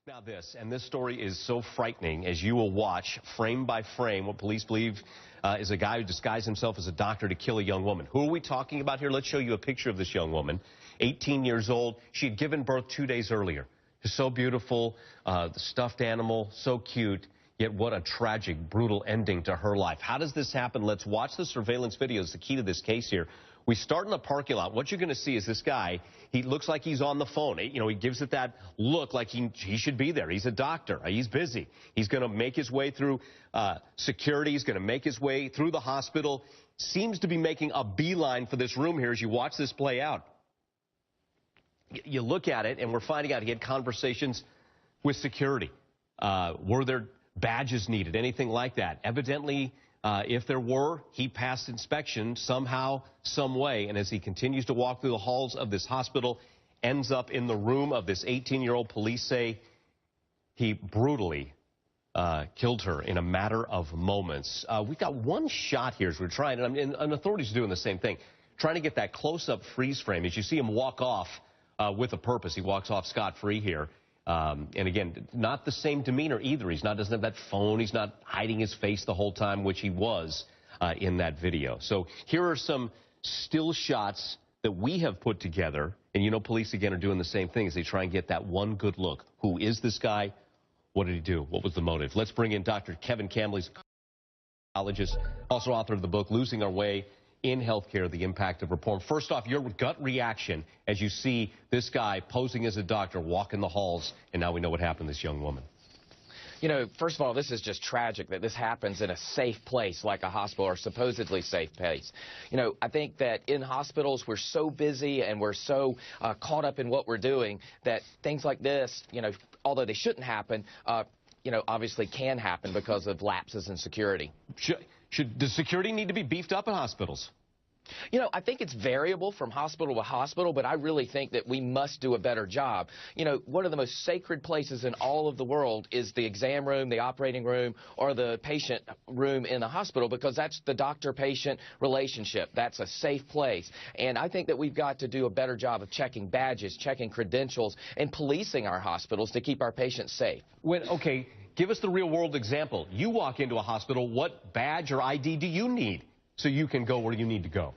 Now this story is so frightening as you will watch frame by frame what police believe is a guy who disguised himself as a doctor to kill a young woman. Who are we talking about here? Let's show you a picture of this young woman, 18 years old. She had given birth 2 days earlier. She's so beautiful, the stuffed animal, so cute, yet what a tragic, brutal ending to her life. How does this happen? Let's watch the surveillance video. It's the key to this case here. We start in the parking lot. What you're going to see is this guy, he looks like he's on the phone. You know, he gives it that look like he should be there. He's a doctor. He's busy. He's going to make his way through security. He's going to make his way through the hospital. Seems to be making a beeline for this room here as you watch this play out. You look at it, and we're finding out he had conversations with security. Were there badges needed, anything like that? Evidently, if there were, he passed inspection somehow, some way, and as he continues to walk through the halls of this hospital, ends up in the room of this 18-year-old. Police say he brutally killed her in a matter of moments. We've got one shot here as we're trying, and authorities are doing the same thing, trying to get that close-up freeze frame. As you see him walk off with a purpose, he walks off scot-free here. And again, not the same demeanor either. Doesn't have that phone. He's not hiding his face the whole time, which he was in that video. So here are some still shots that we have put together. And you know, police again are doing the same thing as they try and get that one good look. Who is this guy? What did he do? What was the motive? Let's bring in Dr. Kevin Campbell. He's a psychologist, also author of the book, Losing Our Way in Healthcare, the Impact of Reform. First off, your gut reaction as you see this guy posing as a doctor walking the halls, and now we know what happened to this young woman. You know, first of all, this is just tragic that this happens in a safe place like a hospital, or supposedly safe place. You know, I think that in hospitals we're so busy and we're so caught up in what we're doing that things like this, you know, although they shouldn't happen, you know, obviously can happen because of lapses in security. Does security need to be beefed up in hospitals? You know, I think it's variable from hospital to hospital, but I really think that we must do a better job. You know, one of the most sacred places in all of the world is the exam room, the operating room, or the patient room in the hospital, because that's the doctor-patient relationship. That's a safe place. And I think that we've got to do a better job of checking badges, checking credentials, and policing our hospitals to keep our patients safe. Okay, give us the real-world example. You walk into a hospital, what badge or ID do you need so you can go where you need to go?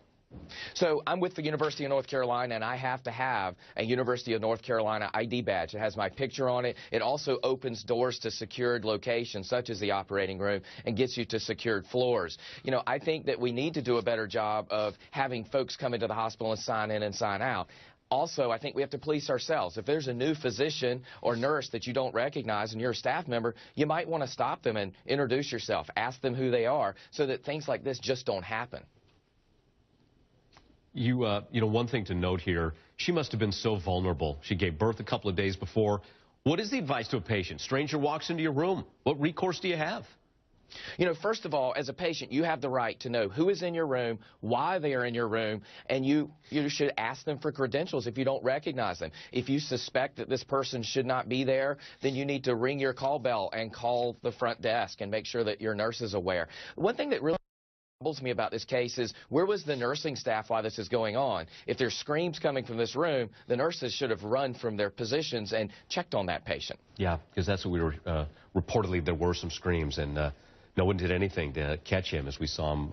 So I'm with the University of North Carolina, and I have to have a University of North Carolina ID badge. It has my picture on it. It also opens doors to secured locations, such as the operating room, and gets you to secured floors. You know, I think that we need to do a better job of having folks come into the hospital and sign in and sign out. Also, I think we have to police ourselves. If there's a new physician or nurse that you don't recognize and you're a staff member, you might want to stop them and introduce yourself, ask them who they are, so that things like this just don't happen. You know, one thing to note here, she must have been so vulnerable. She gave birth a couple of days before. What is the advice to a patient? Stranger walks into your room. What recourse do you have? You know, first of all, as a patient, you have the right to know who is in your room, why they are in your room, and you should ask them for credentials if you don't recognize them. If you suspect that this person should not be there, then you need to ring your call bell and call the front desk and make sure that your nurse is aware. One thing that really troubles me about this case is, where was the nursing staff while this is going on? If there's screams coming from this room, the nurses should have run from their positions and checked on that patient. Yeah, because that's what we were reportedly there were some screams, and no one did anything to catch him as we saw him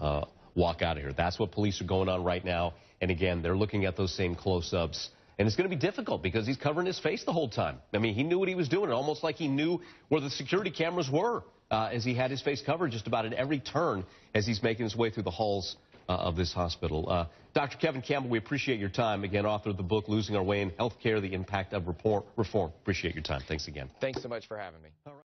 walk out of here. That's what police are going on right now. And again, they're looking at those same close-ups. And it's going to be difficult because he's covering his face the whole time. I mean, he knew what he was doing, almost like he knew where the security cameras were as he had his face covered just about at every turn as he's making his way through the halls of this hospital. Dr. Kevin Campbell, we appreciate your time. Again, author of the book, Losing Our Way in Healthcare, the Impact of Reform. Appreciate your time. Thanks again. Thanks so much for having me.